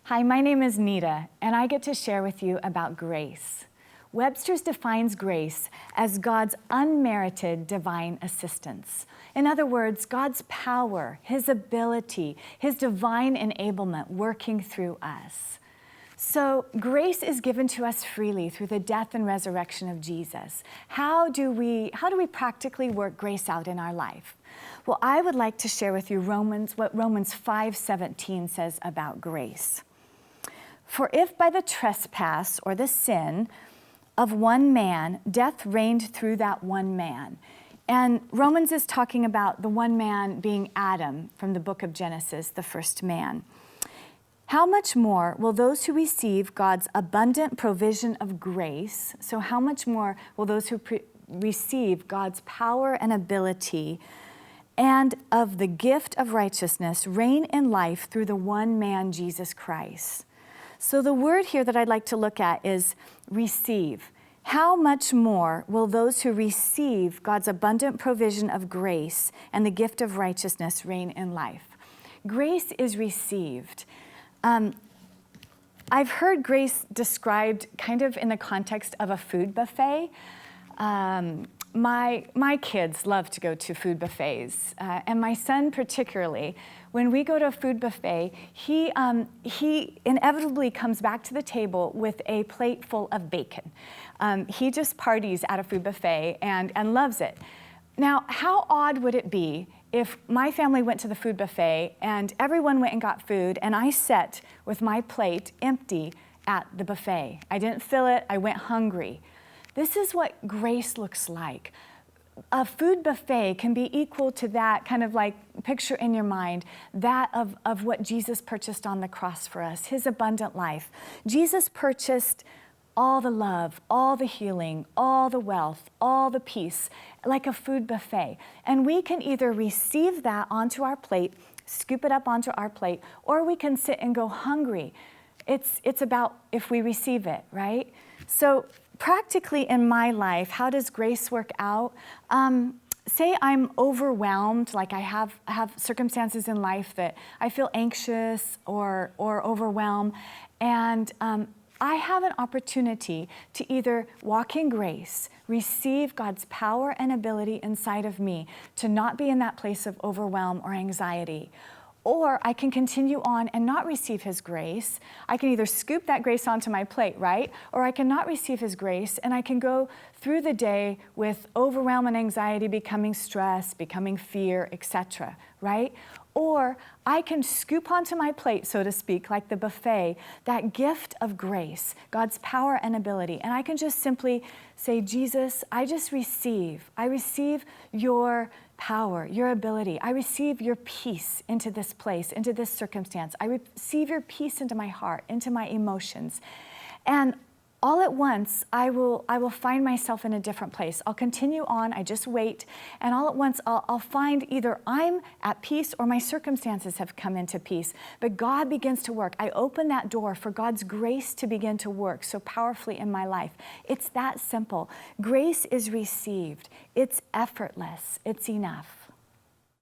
Hi, my name is Nita, and I get to share with you about grace. Webster's defines grace as God's unmerited divine assistance. In other words, God's power, His ability, His divine enablement working through us. So grace is given to us freely through the death and resurrection of Jesus. How do we practically work grace out in our life? Well, I would like to share with you what Romans 5:17 says about grace. For if by the trespass or the sin of one man, death reigned through that one man. And Romans is talking about the one man being Adam from the book of Genesis, the first man. How much more will those who receive God's abundant provision of grace, so how much more will those who receive God's power and ability and of the gift of righteousness reign in life through the one man, Jesus Christ? So the word here that I'd like to look at is receive. How much more will those who receive God's abundant provision of grace and the gift of righteousness reign in life? Grace is received. I've heard grace described kind of in the context of a food buffet. My kids love to go to food buffets, and my son particularly. When we go to a food buffet, he inevitably comes back to the table with a plate full of bacon. He just parties at a food buffet and loves it. Now, how odd would it be if my family went to the food buffet and everyone went and got food and I sat with my plate empty at the buffet? I didn't fill it, I went hungry. This is what grace looks like. A food buffet can be equal to that, kind of like picture in your mind, that of what Jesus purchased on the cross for us, His abundant life. Jesus purchased all the love, all the healing, all the wealth, all the peace, like a food buffet. And we can either receive that onto our plate, scoop it up onto our plate, or we can sit and go hungry. It's about if we receive it, right? So practically in my life, how does grace work out? Say I'm overwhelmed, like I have circumstances in life that I feel anxious or overwhelmed, and I have an opportunity to either walk in grace, receive God's power and ability inside of me to not be in that place of overwhelm or anxiety. Or I can continue on and not receive His grace. I can either scoop that grace onto my plate, right? Or I can not receive His grace, and I can go through the day with overwhelm and anxiety becoming stress, becoming fear, etc., right? Or I can scoop onto my plate, so to speak, like the buffet, that gift of grace, God's power and ability. And I can just simply say, Jesus, I receive your power, your ability. I receive your peace into this place, into this circumstance. I receive your peace into my heart, into my emotions. And all at once, I will find myself in a different place. I'll continue on, I just wait, and all at once I'll find either I'm at peace or my circumstances have come into peace. But God begins to work. I open that door for God's grace to begin to work so powerfully in my life. It's that simple. Grace is received. It's effortless. It's enough.